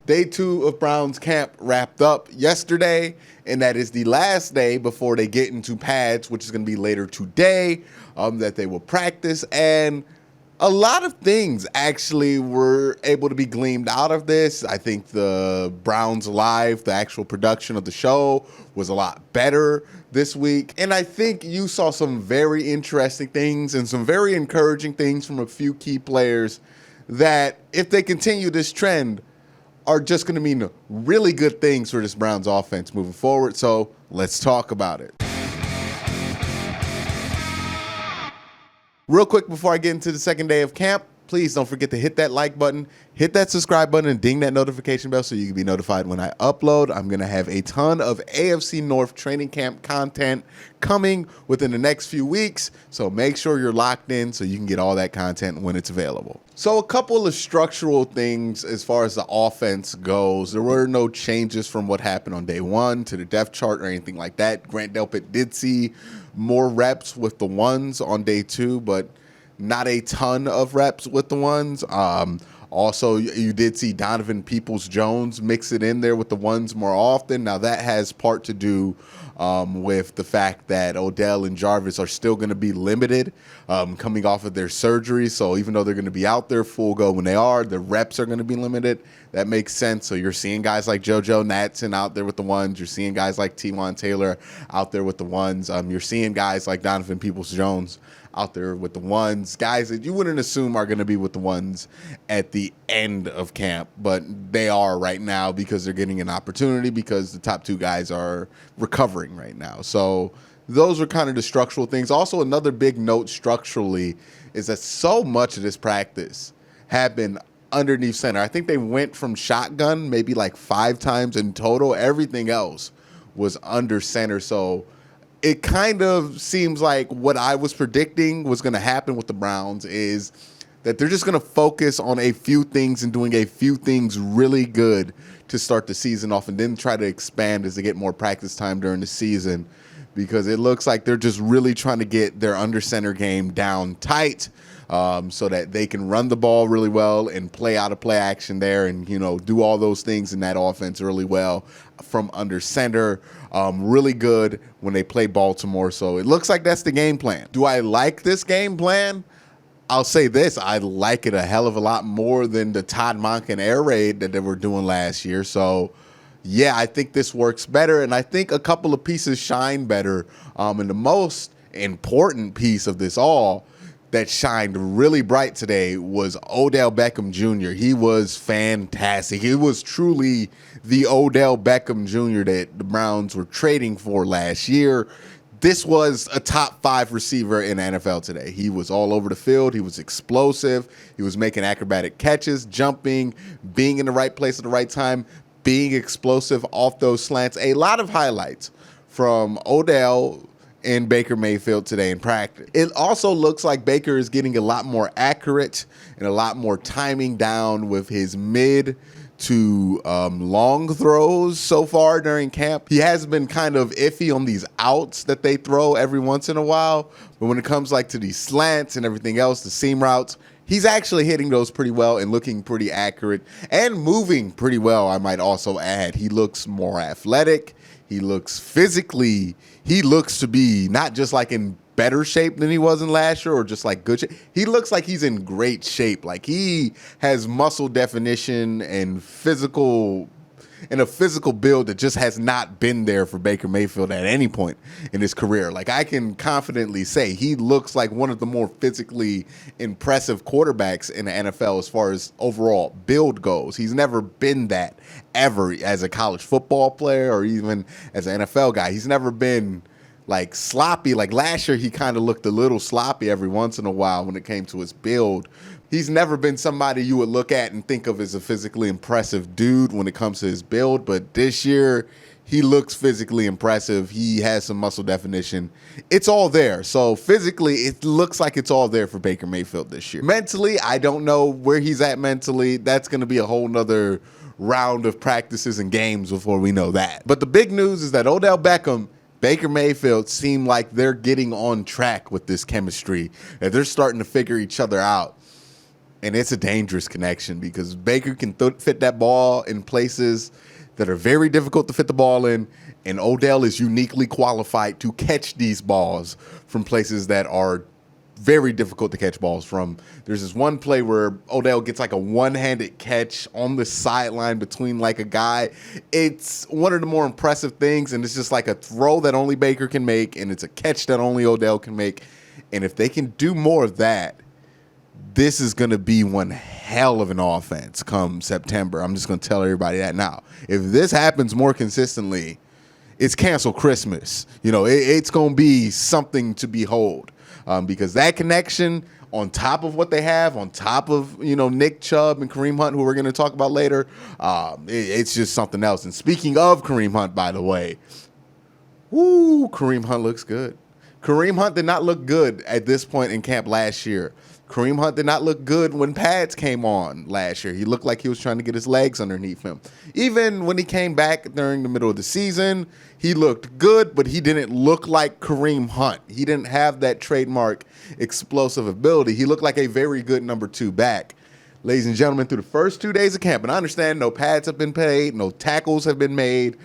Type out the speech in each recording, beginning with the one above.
Day 2 of Browns camp wrapped up yesterday, and that is the last day before they get into pads, which is going to be later today, that they will practice. And a lot of things actually were able to be gleaned out of this. I think the Browns Live, the actual production of the show, was a lot better this week. And I think you saw some very interesting things and some very encouraging things from a few key players that, if they continue this trend, are just going to mean really good things for this Browns offense moving forward. So let's talk about it. Real quick before I get into the second day of camp, please don't forget to hit that like button, hit that subscribe button, and ding that notification bell so you can be notified when I upload. I'm going to have a ton of AFC North training camp content coming within the next few weeks, so make sure you're locked in so you can get all that content when it's available. So a couple of structural things as far as the offense goes. There were no changes from what happened on day 1 to the depth chart or anything like that. Grant Delpit did see more reps with the ones on day 2, but not a ton of reps with the ones. Also, you did see Donovan Peoples-Jones mix it in there with the ones more often. Now, that has part to do with the fact that Odell and Jarvis are still going to be limited coming off of their surgery. So even though they're going to be out there full go when they are, the reps are going to be limited. That makes sense. So you're seeing guys like JoJo Natson out there with the ones. You're seeing guys like Tywan Taylor out there with the ones. You're seeing guys like Donovan Peoples-Jones out there with the ones, guys that you wouldn't assume are going to be with the ones at the end of camp, but they are right now because they're getting an opportunity because the top 2 guys are recovering right now. So those are kind of the structural things. Also, another big note structurally is that so much of this practice happened underneath center. I think they went from shotgun maybe like 5 times in total. Everything else was under center. So it kind of seems like what I was predicting was going to happen with the Browns is that they're just going to focus on a few things and doing a few things really good to start the season off, and then try to expand as they get more practice time during the season, because it looks like they're just really trying to get their under center game down tight, so that they can run the ball really well and play out of play action there, and do all those things in that offense really well from under center. Really good when they play Baltimore. So it looks like that's the game plan. Do I like this game plan? I'll say this: I like it a hell of a lot more than the Todd Monken air raid that they were doing last year. So yeah, I think this works better, and I think a couple of pieces shine better. And the most important piece of this all that shined really bright today was Odell Beckham Jr. He was fantastic. He was truly the Odell Beckham Jr. that the Browns were trading for last year. This was a top 5 receiver in the NFL today. He was all over the field. He was explosive. He was making acrobatic catches, jumping, being in the right place at the right time, being explosive off those slants. A lot of highlights from Odell and Baker Mayfield today in practice. It also looks like Baker is getting a lot more accurate and a lot more timing down with his mid to long throws so far during camp. He has been kind of iffy on these outs that they throw every once in a while, but when it comes like to these slants and everything else, the seam routes, he's actually hitting those pretty well and looking pretty accurate and moving pretty well, I might also add. He looks more athletic. He looks to be not just like in better shape than he was in last year or just like good shape. He looks like he's in great shape. Like he has muscle definition and a physical build that just has not been there for Baker Mayfield at any point in his career. Like I can confidently say he looks like one of the more physically impressive quarterbacks in the NFL as far as overall build goes. He's never been that ever as a college football player or even as an NFL guy. He's never been like sloppy. Like last year, he kind of looked a little sloppy every once in a while when it came to his build. He's never been somebody you would look at and think of as a physically impressive dude when it comes to his build. But this year, he looks physically impressive. He has some muscle definition. It's all there. So physically, it looks like it's all there for Baker Mayfield this year. Mentally, I don't know where he's at mentally. That's going to be a whole nother round of practices and games before we know that. But the big news is that Odell Beckham, Baker Mayfield seem like they're getting on track with this chemistry, that they're starting to figure each other out. And it's a dangerous connection because Baker can fit that ball in places that are very difficult to fit the ball in, and Odell is uniquely qualified to catch these balls from places that are very difficult to catch balls from. There's this one play where Odell gets like a one-handed catch on the sideline between like a guy. It's one of the more impressive things, and it's just like a throw that only Baker can make, and it's a catch that only Odell can make. And if they can do more of that, this is going to be one hell of an offense come September. I'm just going to tell everybody that now. If this happens more consistently, it's cancel Christmas. It's going to be something to behold because that connection on top of what they have, on top of, Nick Chubb and Kareem Hunt, who we're going to talk about later, it's just something else. And speaking of Kareem Hunt, by the way, Kareem Hunt looks good. Kareem Hunt did not look good at this point in camp last year. Kareem Hunt did not look good when pads came on last year. He looked like he was trying to get his legs underneath him. Even when he came back during the middle of the season, he looked good, but he didn't look like Kareem Hunt. He didn't have that trademark explosive ability. He looked like a very good number 2 back. Ladies and gentlemen, through the first 2 days of camp, and I understand no pads have been paid, no tackles have been made,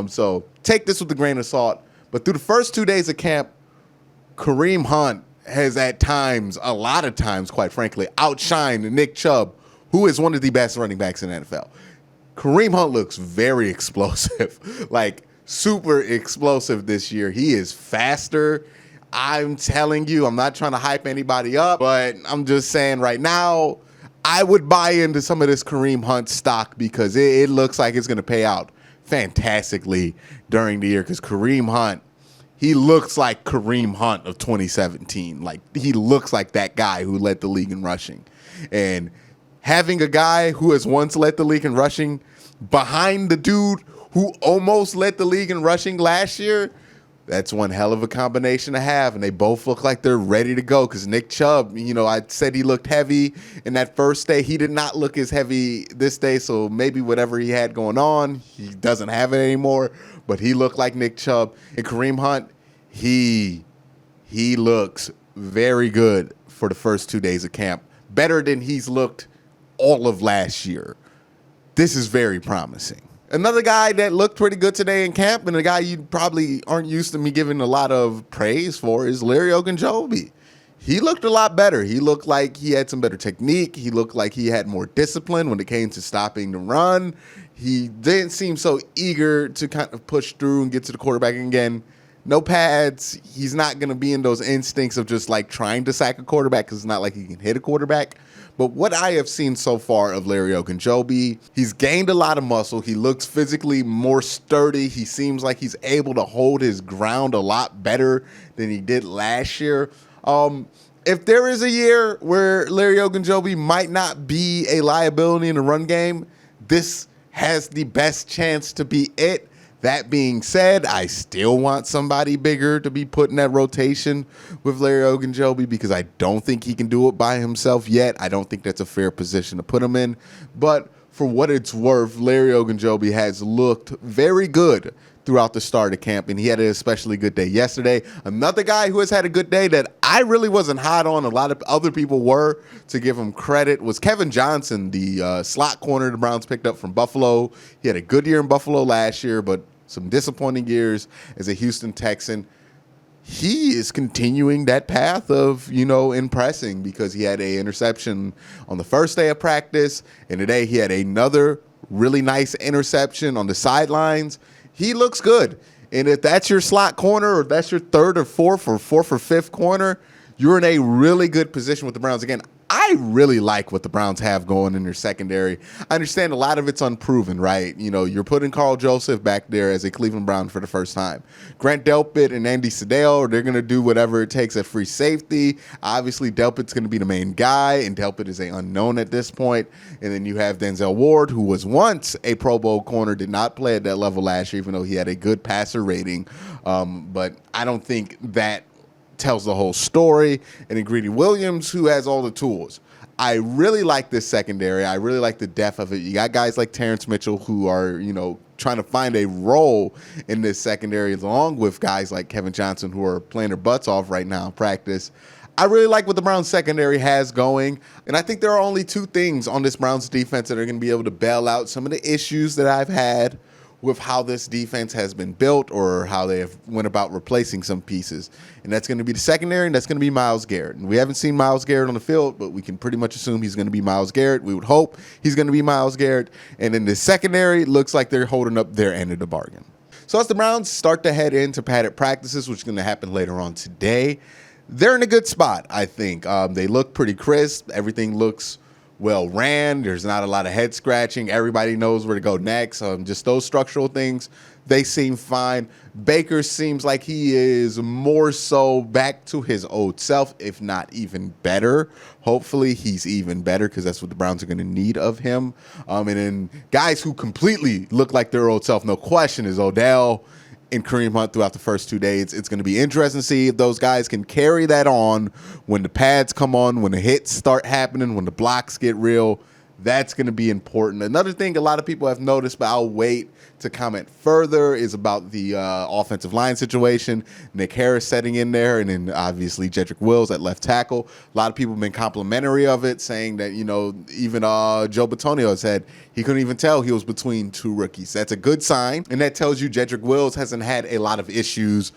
so take this with a grain of salt. But through the first 2 days of camp, Kareem Hunt has at times, a lot of times, quite frankly, outshined Nick Chubb, who is one of the best running backs in the NFL. Kareem Hunt looks very explosive, like super explosive this year. He is faster. I'm telling you, I'm not trying to hype anybody up, but I'm just saying right now, I would buy into some of this Kareem Hunt stock because it looks like it's going to pay out fantastically during the year because Kareem Hunt, he looks like Kareem Hunt of 2017. Like, he looks like that guy who led the league in rushing. And having a guy who has once led the league in rushing behind the dude who almost led the league in rushing last year, that's one hell of a combination to have. And they both look like they're ready to go because Nick Chubb, I said he looked heavy in that first day. He did not look as heavy this day, so maybe whatever he had going on, he doesn't have it anymore. But he looked like Nick Chubb. And Kareem Hunt, he looks very good for the first 2 days of camp. Better than he's looked all of last year. This is very promising. Another guy that looked pretty good today in camp, and a guy you probably aren't used to me giving a lot of praise for, is Larry Ogunjobi. He looked a lot better. He looked like he had some better technique. He looked like he had more discipline when it came to stopping the run. He didn't seem so eager to kind of push through and get to the quarterback again. No pads. He's not going to be in those instincts of just like trying to sack a quarterback because it's not like he can hit a quarterback. But what I have seen so far of Larry Ogunjobi, he's gained a lot of muscle. He looks physically more sturdy. He seems like he's able to hold his ground a lot better than he did last year. If there is a year where Larry Ogunjobi might not be a liability in the run game, this has the best chance to be it. That being said, I still want somebody bigger to be put in that rotation with Larry Ogunjobi because I don't think he can do it by himself yet. I don't think that's a fair position to put him in. But for what it's worth, Larry Ogunjobi has looked very good throughout the start of camp, and he had an especially good day yesterday. Another guy who has had a good day that I really wasn't hot on, a lot of other people were, to give him credit, was Kevin Johnson, the slot corner the Browns picked up from Buffalo. He had a good year in Buffalo last year, but some disappointing years as a Houston Texan. He is continuing that path of, impressing because he had an interception on the first day of practice, and today he had another really nice interception on the sidelines. He looks good. And if that's your slot corner or that's your third or fourth or fifth corner, you're in a really good position with the Browns. Again, I really like what the Browns have going in their secondary. I understand a lot of it's unproven, right? You're putting Carl Joseph back there as a Cleveland Brown for the first time. Grant Delpit and Andy Sedale, they're going to do whatever it takes at free safety. Obviously, Delpit's going to be the main guy, and Delpit is an unknown at this point. And then you have Denzel Ward, who was once a Pro Bowl corner, did not play at that level last year, even though he had a good passer rating. But I don't think that tells the whole story. And then Greedy Williams, who has all the tools. I really like this secondary. I really like the depth of it. You got guys like Terrence Mitchell who are, trying to find a role in this secondary, along with guys like Kevin Johnson who are playing their butts off right now in practice. I really like what the Browns secondary has going, and I think there are only two things on this Browns defense that are going to be able to bail out some of the issues that I've had with how this defense has been built or how they have went about replacing some pieces. And that's going to be the secondary, and that's going to be Myles Garrett. And we haven't seen Myles Garrett on the field, but we can pretty much assume he's going to be Myles Garrett. We would hope he's going to be Myles Garrett. And in the secondary, it looks like they're holding up their end of the bargain. So as the Browns start to head into padded practices, which is going to happen later on today, they're in a good spot, I think. They look pretty crisp. Everything looks well ran. There's not a lot of head scratching. Everybody knows where to go next. Just those structural things, they seem fine. Baker seems like he is more so back to his old self, if not even better. Hopefully he's even better because that's what the Browns are going to need of him. And then guys who completely look like their old self, no question, is Odell and Kareem Hunt throughout the first 2 days. It's going to be interesting to see if those guys can carry that on when the pads come on, when the hits start happening, when the blocks get real. That's going to be important. Another thing a lot of people have noticed, but I'll wait to comment further, is about the offensive line situation. Nick Harris setting in there, and then obviously Jedrick Wills at left tackle. A lot of people have been complimentary of it, saying that, you know, even Joe Bitonio said he couldn't even tell he was between two rookies. That's a good sign, and that tells you Jedrick Wills hasn't had a lot of issues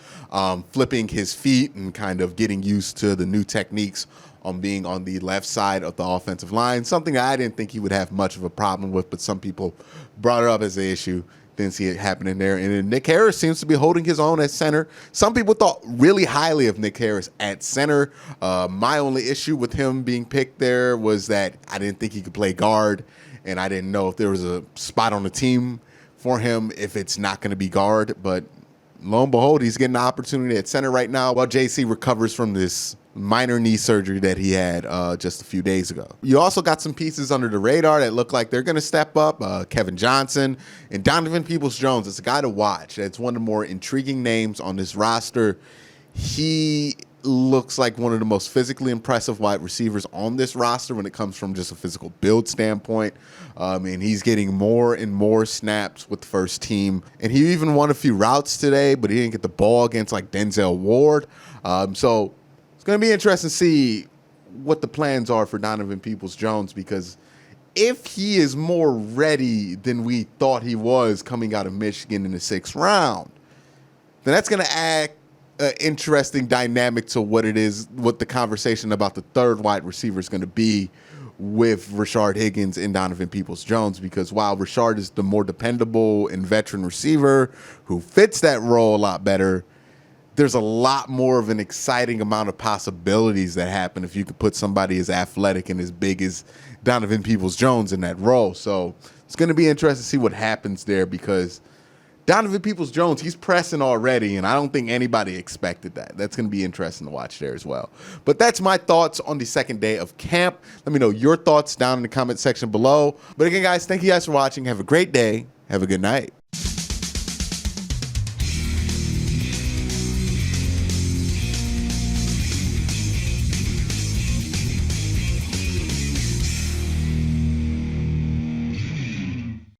flipping his feet and kind of getting used to the new techniques on being on the left side of the offensive line, something I didn't think he would have much of a problem with, but some people brought it up as an issue. Didn't see it happening there. And then Nick Harris seems to be holding his own at center. Some people thought really highly of Nick Harris at center. My only issue with him being picked there was that I didn't think he could play guard, and I didn't know if there was a spot on the team for him if it's not going to be guard. But lo and behold, he's getting the opportunity at center right now while JC recovers from this minor knee surgery that he had just a few days ago. You also got some pieces under the radar that look like they're going to step up. Kevin Johnson and Donovan Peoples-Jones. It's a guy to watch. It's one of the more intriguing names on this roster. He looks like one of the most physically impressive wide receivers on this roster when it comes from just a physical build standpoint. And he's getting more and more snaps with the first team. And he even won a few routes today, but he didn't get the ball against like Denzel Ward. So it's going to be interesting to see what the plans are for Donovan Peoples-Jones, because if he is more ready than we thought he was coming out of Michigan in the 6th round, then that's going to add an interesting dynamic to what it is, what the conversation about the third wide receiver is going to be with Rashard Higgins and Donovan Peoples-Jones, because while Rashard is the more dependable and veteran receiver who fits that role a lot better, there's a lot more of an exciting amount of possibilities that happen if you could put somebody as athletic and as big as Donovan Peoples-Jones in that role. So it's going to be interesting to see what happens there, because Donovan Peoples-Jones, he's pressing already, and I don't think anybody expected that. That's going to be interesting to watch there as well. But that's my thoughts on the second day of camp. Let me know your thoughts down in the comment section below. But again, guys, thank you guys for watching. Have a great day. Have a good night.